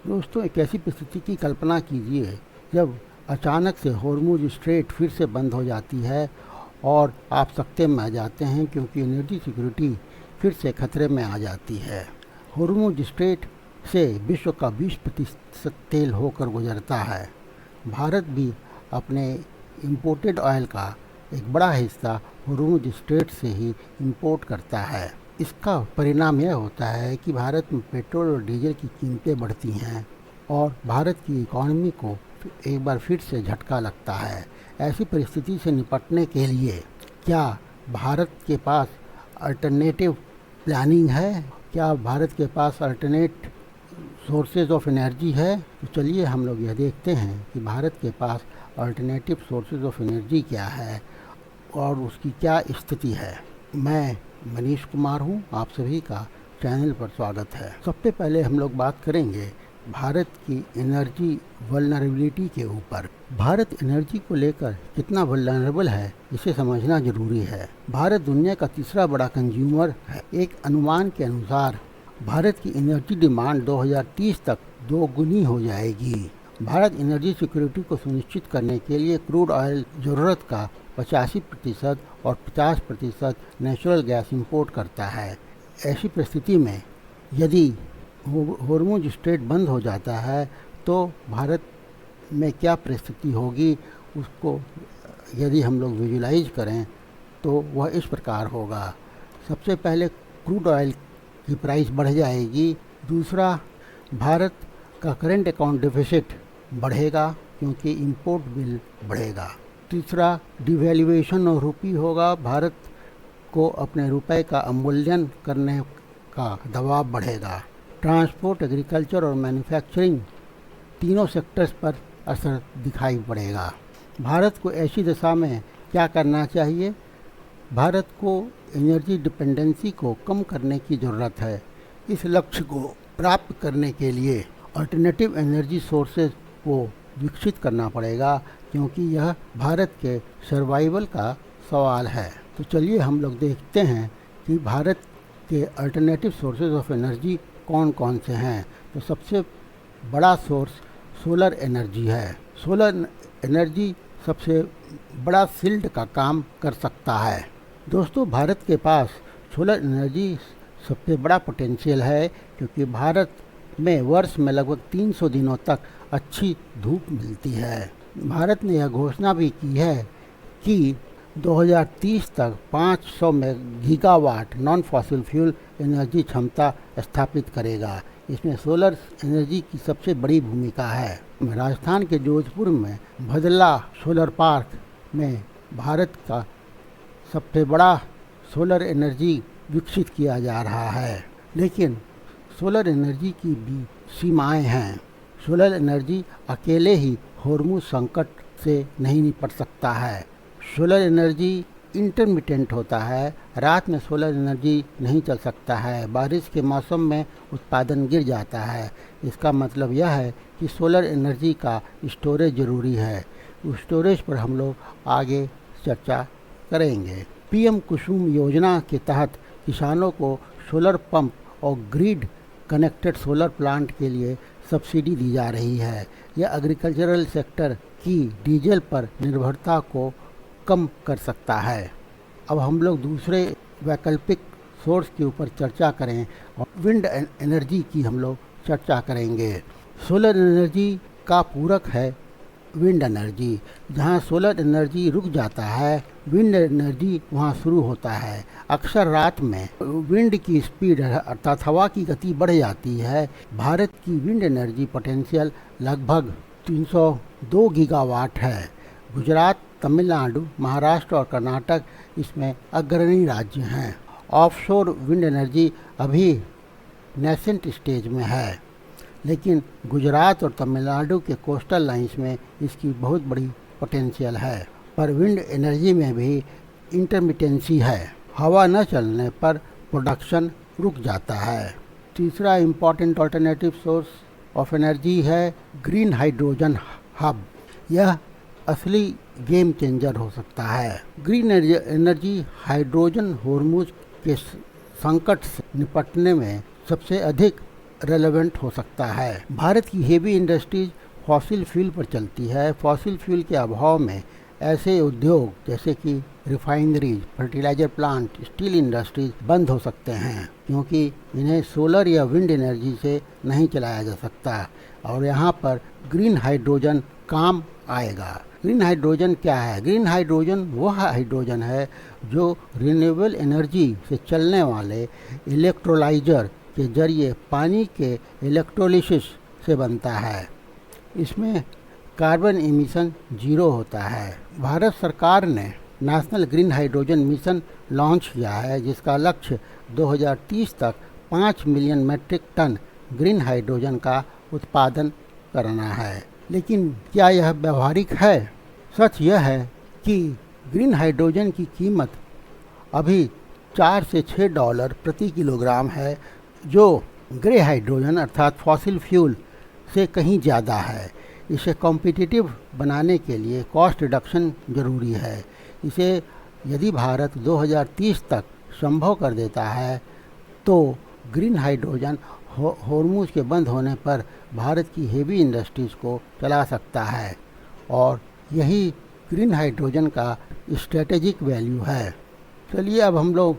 दोस्तों, एक ऐसी परिस्थिति की कल्पना कीजिए जब अचानक से होर्मुज स्ट्रेट फिर से बंद हो जाती है और आप सकते में आ जाते हैं, क्योंकि एनर्जी सिक्योरिटी फिर से खतरे में आ जाती है। होर्मुज स्ट्रेट से विश्व का 20% तेल होकर गुजरता है। भारत भी अपने इंपोर्टेड ऑयल का एक बड़ा हिस्सा होर्मुज स्ट्रेट से ही इंपोर्ट करता है। इसका परिणाम यह होता है कि भारत में पेट्रोल और डीजल की कीमतें बढ़ती हैं और भारत की इकॉनमी को एक बार फिर से झटका लगता है। ऐसी परिस्थिति से निपटने के लिए क्या भारत के पास अल्टरनेटिव प्लानिंग है? क्या भारत के पास अल्टरनेट सोर्सेज ऑफ एनर्जी है? तो चलिए हम लोग यह देखते हैं कि भारत के पास अल्टरनेटिव सोर्सेज ऑफ एनर्जी क्या है और उसकी क्या स्थिति है। मैं मनीष कुमार हूँ, आप सभी का चैनल पर स्वागत है। सबसे पहले हम लोग बात करेंगे भारत की एनर्जी वल्नरेबिलिटी के ऊपर। भारत एनर्जी को लेकर कितना वल्नरेबल है, इसे समझना जरूरी है। भारत दुनिया का तीसरा बड़ा कंज्यूमर है। एक अनुमान के अनुसार भारत की एनर्जी डिमांड 2030 तक 2 गुनी हो जाएगी। भारत एनर्जी सिक्योरिटी को सुनिश्चित करने के लिए क्रूड ऑयल ज़रूरत का 85% और 50% नेचुरल गैस इंपोर्ट करता है। ऐसी परिस्थिति में यदि होर्मुज स्ट्रेट बंद हो जाता है तो भारत में क्या परिस्थिति होगी, उसको यदि हम लोग विजुलाइज करें तो वह इस प्रकार होगा। सबसे पहले क्रूड ऑयल की प्राइस बढ़ जाएगी। दूसरा, भारत का करेंट अकाउंट डेफिसिट बढ़ेगा क्योंकि इंपोर्ट बिल बढ़ेगा। तीसरा, डिवैल्यूएशन ऑफ रुपी होगा। भारत को अपने रुपए का अवमूल्यन करने का दबाव बढ़ेगा। ट्रांसपोर्ट, एग्रीकल्चर और मैन्युफैक्चरिंग तीनों सेक्टर्स पर असर दिखाई पड़ेगा। भारत को ऐसी दशा में क्या करना चाहिए? भारत को एनर्जी डिपेंडेंसी को कम करने की ज़रूरत है। इस लक्ष्य को प्राप्त करने के लिए अल्टरनेटिव एनर्जी सोर्सेज को विकसित करना पड़ेगा, क्योंकि यह भारत के सर्वाइवल का सवाल है। तो चलिए हम लोग देखते हैं कि भारत के अल्टरनेटिव सोर्सेज ऑफ एनर्जी कौन कौन से हैं। तो सबसे बड़ा सोर्स सोलर एनर्जी है। सोलर एनर्जी सबसे बड़ा शील्ड का काम कर सकता है। दोस्तों, भारत के पास सोलर एनर्जी सबसे बड़ा पोटेंशियल है, क्योंकि भारत में वर्ष में लगभग 300 दिनों तक अच्छी धूप मिलती है। भारत ने यह घोषणा भी की है कि 2030 तक 500 gigawatt non fossil fuel energy क्षमता स्थापित करेगा। इसमें सोलर एनर्जी की सबसे बड़ी भूमिका है। राजस्थान के जोधपुर में भदला सोलर पार्क में भारत का सबसे बड़ा सोलर एनर्जी विकसित किया जा रहा है। लेकिन सोलर एनर्जी की भी सीमाएं हैं। सोलर एनर्जी अकेले ही होर्मुज संकट से नहीं निपट सकता है। सोलर एनर्जी इंटरमिटेंट होता है। रात में सोलर एनर्जी नहीं चल सकता है। बारिश के मौसम में उत्पादन गिर जाता है। इसका मतलब यह है कि सोलर एनर्जी का स्टोरेज ज़रूरी है। उस स्टोरेज पर हम लोग आगे चर्चा करेंगे। पीएम कुसुम योजना के तहत किसानों को सोलर पंप और ग्रिड कनेक्टेड सोलर प्लांट के लिए सब्सिडी दी जा रही है। यह एग्रीकल्चरल सेक्टर की डीजल पर निर्भरता को कम कर सकता है। अब हम लोग दूसरे वैकल्पिक सोर्स के ऊपर चर्चा करें और विंड एनर्जी की हम लोग चर्चा करेंगे। सोलर एनर्जी का पूरक है विंड एनर्जी। जहाँ सोलर एनर्जी रुक जाता है, विंड एनर्जी वहाँ शुरू होता है। अक्सर रात में विंड की स्पीड अर्थात हवा की गति बढ़ जाती है। भारत की विंड एनर्जी पोटेंशियल लगभग 302 गीगावाट है। गुजरात, तमिलनाडु, महाराष्ट्र और कर्नाटक इसमें अग्रणी राज्य हैं। ऑफशोर विंड एनर्जी अभी नेसेंट स्टेज में है, लेकिन गुजरात और तमिलनाडु के कोस्टल लाइंस में इसकी बहुत बड़ी पोटेंशियल है। पर विंड एनर्जी में भी इंटरमिटेंसी है। हवा न चलने पर प्रोडक्शन रुक जाता है। तीसरा important alternative source of energy है ग्रीन हाइड्रोजन हब। यह असली गेम चेंजर हो सकता है। ग्रीन एनर्जी हाइड्रोजन होर्मुज के संकट से निपटने में सबसे अधिक रेलेवेंट हो सकता है। भारत की हेवी इंडस्ट्रीज फॉसिल फ्यूल पर चलती है। फॉसिल फ्यूल के अभाव में ऐसे उद्योग जैसे कि refineries, fertilizer plant, steel industries बंद हो सकते हैं, क्योंकि इन्हें सोलर या विंड एनर्जी से नहीं चलाया जा सकता और यहाँ पर ग्रीन हाइड्रोजन काम आएगा। ग्रीन हाइड्रोजन क्या है? ग्रीन हाइड्रोजन वह हाइड्रोजन है जो रिन्यूएबल एनर्जी से चलने वाले इलेक्ट्रोलाइजर के जरिए पानी के इलेक्ट्रोलिसिस से बनता है। इसमें कार्बन एमिशन 0 होता है। भारत सरकार ने national green hydrogen mission launch किया है, जिसका लक्ष्य 2030 तक 5 million metric ton green hydrogen का उत्पादन करना है। लेकिन क्या यह व्यवहारिक है? सच यह है कि ग्रीन हाइड्रोजन की कीमत अभी $4 से $6 प्रति किलोग्राम है, जो ग्रे हाइड्रोजन अर्थात फॉसिल फ्यूल से कहीं ज़्यादा है। इसे कॉम्पिटिटिव बनाने के लिए कॉस्ट रिडक्शन ज़रूरी है। इसे यदि भारत 2030 तक संभव कर देता है तो ग्रीन हाइड्रोजन होर्मुज के बंद होने पर भारत की हेवी इंडस्ट्रीज़ को चला सकता है और यही ग्रीन हाइड्रोजन का स्ट्रेटेजिक वैल्यू है। चलिए अब हम लोग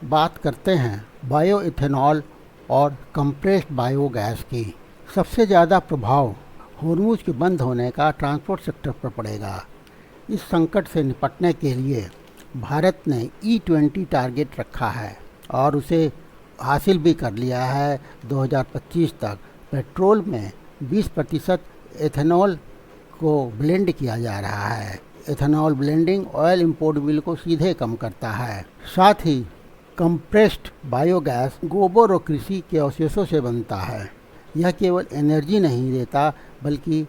बात करते हैं बायो इथेनॉल और कंप्रेस्ड बायोगैस की। सबसे ज़्यादा प्रभाव होर्मुज के बंद होने का ट्रांसपोर्ट सेक्टर पर पड़ेगा। इस संकट से निपटने के लिए भारत ने E20 टारगेट रखा है और उसे हासिल भी कर लिया है। 2025 तक पेट्रोल में 20% एथेनॉल को ब्लेंड किया जा रहा है। Ethanol blending oil import bill को सीधे कम करता है। साथ ही कंप्रेस्ड बायोगैस गोबर और कृषि के अवशेषों से बनता है। यह केवल एनर्जी नहीं देता बल्कि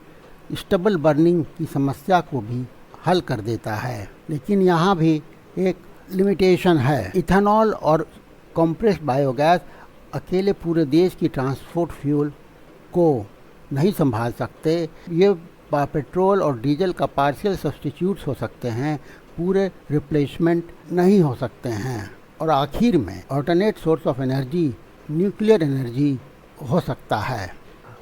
स्टबल बर्निंग की समस्या को भी हल कर देता है। लेकिन यहाँ भी एक लिमिटेशन है। इथेनॉल और कंप्रेस्ड बायोगैस अकेले पूरे देश की ट्रांसपोर्ट फ्यूल को नहीं संभाल सकते। ये पेट्रोल और डीजल का पार्शियल सब्स्टिट्यूट्स हो सकते हैं, पूरे रिप्लेसमेंट नहीं हो सकते हैं। और आखिर में alternate source of energy nuclear energy हो सकता है।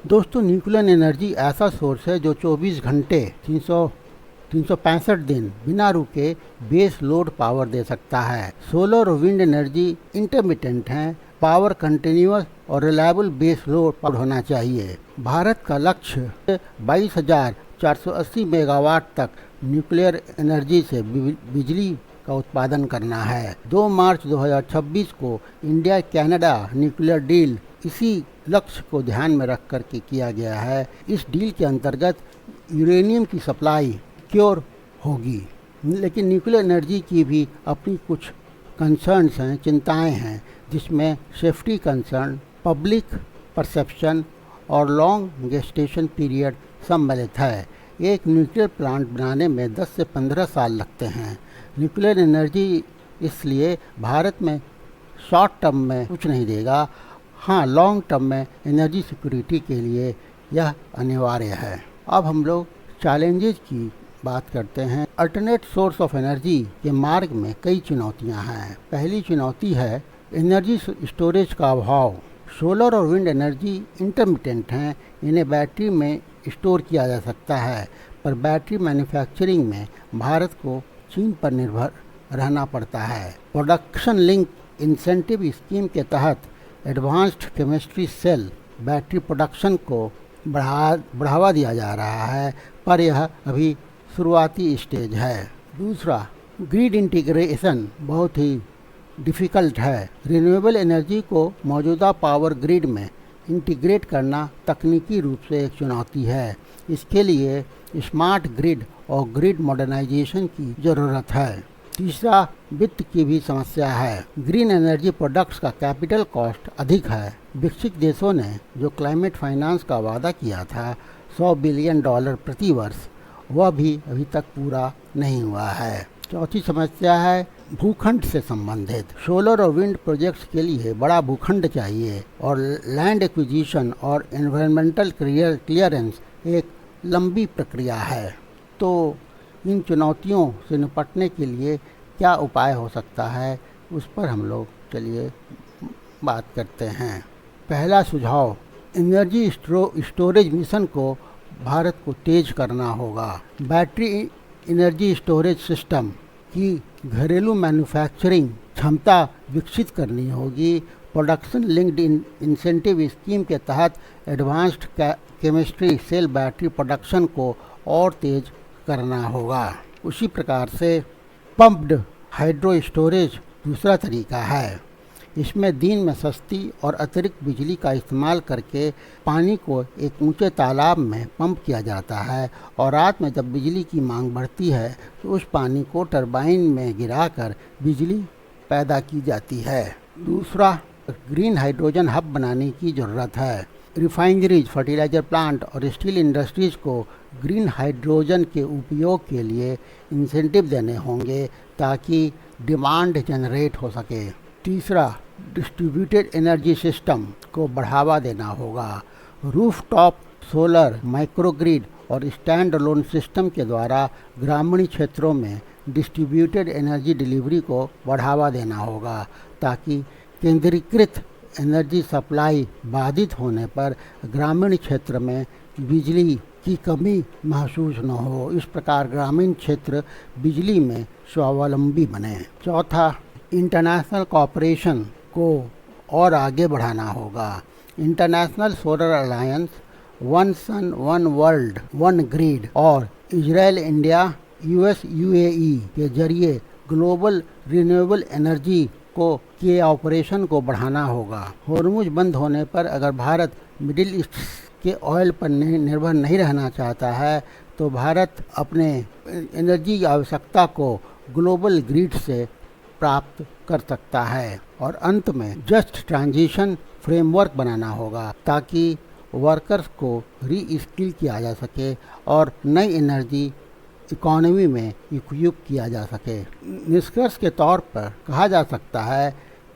दोस्तों, न्यूक्लियर एनर्जी ऐसा सोर्स है जो 24 घंटे 365 दिन बिना रुके बेस लोड पावर दे सकता है। सोलर और विंड एनर्जी इंटरमिटेंट हैं। पावर कंटिन्यूअस और रिलायबल बेस लोड पावर होना चाहिए। भारत का लक्ष्य 22,480 मेगावाट तक न्यूक्लियर एनर्जी से बिजली का उत्पादन करना है। 2 मार्च 2026 को इंडिया कनाडा न्यूक्लियर डील इसी लक्ष्य को ध्यान में रख कर के किया गया है। इस डील के अंतर्गत यूरेनियम की सप्लाई सिक्योर होगी। लेकिन न्यूक्लियर एनर्जी की भी अपनी कुछ कंसर्न्स हैं, चिंताएं हैं, जिसमें सेफ्टी कंसर्न, पब्लिक परसेप्शन और लॉन्ग गेस्टेशन पीरियड सम्मिलित है। एक न्यूक्लियर प्लांट बनाने में 10 से 15 साल लगते हैं। न्यूक्लियर एनर्जी इसलिए भारत में शॉर्ट टर्म में कुछ नहीं देगा। हाँ, लॉन्ग टर्म में एनर्जी सिक्योरिटी के लिए यह अनिवार्य है। अब हम लोग चैलेंजेस की बात करते हैं। अल्टरनेट सोर्स ऑफ एनर्जी के मार्ग में कई चुनौतियां हैं। पहली चुनौती है एनर्जी स्टोरेज का अभाव। सोलर और विंड एनर्जी इंटरमिटेंट हैं। इन्हें बैटरी में स्टोर किया जा सकता है, पर बैटरी मैन्युफैक्चरिंग में भारत को चीन पर निर्भर रहना पड़ता है। प्रोडक्शन लिंक इंसेंटिव स्कीम के तहत advanced chemistry cell battery production को बढ़ावा दिया जा रहा है, पर यह अभी शुरुआती स्टेज है। दूसरा, ग्रिड इंटीग्रेशन बहुत ही डिफ़िकल्ट है। रिन्यूएबल एनर्जी को मौजूदा पावर ग्रिड में इंटीग्रेट करना तकनीकी रूप से एक चुनौती है। इसके लिए स्मार्ट ग्रिड और ग्रिड मॉडर्नाइजेशन की ज़रूरत है। तीसरा, वित्त की भी समस्या है। ग्रीन एनर्जी प्रोडक्ट्स का कैपिटल कॉस्ट अधिक है। विकसित देशों ने जो क्लाइमेट फाइनेंस का वादा किया था $100 बिलियन प्रति वर्ष, वह भी अभी तक पूरा नहीं हुआ है। चौथी समस्या है भूखंड से संबंधित। सोलर और विंड प्रोजेक्ट्स के लिए बड़ा भूखंड चाहिए और लैंड एक्विजिशन और एनवायरमेंटल क्लियरेंस एक लंबी प्रक्रिया है। तो इन चुनौतियों से निपटने के लिए क्या उपाय हो सकता है, उस पर हम लोग चलिए बात करते हैं। पहला सुझाव एनर्जी स्टोरेज मिशन को भारत को तेज करना होगा। बैटरी एनर्जी स्टोरेज सिस्टम की घरेलू मैन्युफैक्चरिंग क्षमता विकसित करनी होगी। प्रोडक्शन लिंक्ड इंसेंटिव स्कीम के तहत advanced chemistry cell battery production को और तेज करना होगा। उसी प्रकार से पम्प्ड हाइड्रो स्टोरेज दूसरा तरीका है। इसमें दिन में सस्ती और अतिरिक्त बिजली का इस्तेमाल करके पानी को एक ऊंचे तालाब में पंप किया जाता है और रात में जब बिजली की मांग बढ़ती है तो उस पानी को टरबाइन में गिराकर बिजली पैदा की जाती है। दूसरा, ग्रीन हाइड्रोजन हब बनाने की ज़रूरत है। रिफाइनरीज, फर्टिलाइजर प्लांट और स्टील इंडस्ट्रीज़ को ग्रीन हाइड्रोजन के उपयोग के लिए इंसेंटिव देने होंगे ताकि डिमांड जनरेट हो सके। तीसरा, डिस्ट्रीब्यूटेड एनर्जी सिस्टम को बढ़ावा देना होगा। रूफटॉप सोलर, माइक्रोग्रिड और स्टैंड अलोन सिस्टम के द्वारा ग्रामीण क्षेत्रों में डिस्ट्रीब्यूटेड एनर्जी डिलीवरी को बढ़ावा देना होगा ताकि केंद्रीकृत एनर्जी सप्लाई बाधित होने पर ग्रामीण क्षेत्र में बिजली की कमी महसूस न हो। इस प्रकार ग्रामीण क्षेत्र बिजली में स्वावलंबी बने। चौथा, इंटरनेशनल कॉपरेशन को और आगे बढ़ाना होगा। International solar alliance, one sun one world one grid और इजराइल इंडिया US UAE के जरिए ग्लोबल रिन्यूएबल एनर्जी के ऑपरेशन को बढ़ाना होगा। हॉर्मुज बंद होने पर अगर भारत मिडिल ईस्ट के ऑयल पर निर्भर नहीं रहना चाहता है तो भारत अपने एनर्जी आवश्यकता को ग्लोबल ग्रिड से प्राप्त कर सकता है। और अंत में जस्ट ट्रांजिशन फ्रेमवर्क बनाना होगा ताकि वर्कर्स को री स्किल किया जा सके और नई एनर्जी इकोनॉमी में उपयुक्त किया जा सके। निष्कर्ष के तौर पर कहा जा सकता है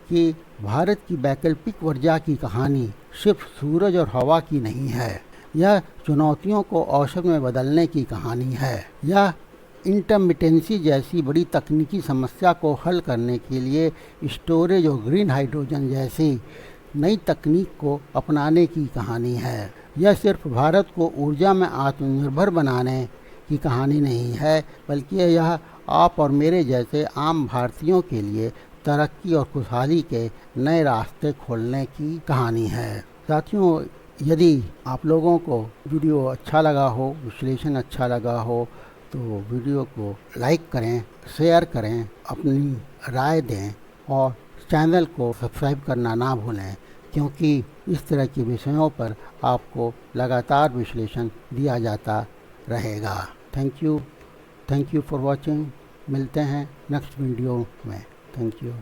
कि भारत की वैकल्पिक ऊर्जा की कहानी सिर्फ सूरज और हवा की नहीं है, यह चुनौतियों को अवसर में बदलने की कहानी है। यह इंटरमिटेंसी जैसी बड़ी तकनीकी समस्या को हल करने के लिए स्टोरेज और ग्रीन हाइड्रोजन जैसी नई तकनीक को अपनाने की कहानी है। यह सिर्फ भारत को ऊर्जा में आत्मनिर्भर बनाने की कहानी नहीं है, बल्कि यह आप और मेरे जैसे आम भारतीयों के लिए तरक्की और खुशहाली के नए रास्ते खोलने की कहानी है। साथियों, यदि आप लोगों को वीडियो अच्छा लगा हो, विश्लेषण अच्छा लगा हो तो वीडियो को लाइक करें, शेयर करें, अपनी राय दें और चैनल को सब्सक्राइब करना ना भूलें, क्योंकि इस तरह के विषयों पर आपको लगातार विश्लेषण दिया जाता रहेगा। Thank you for watching. मिलते हैं नेक्स्ट वीडियो में। Thank you.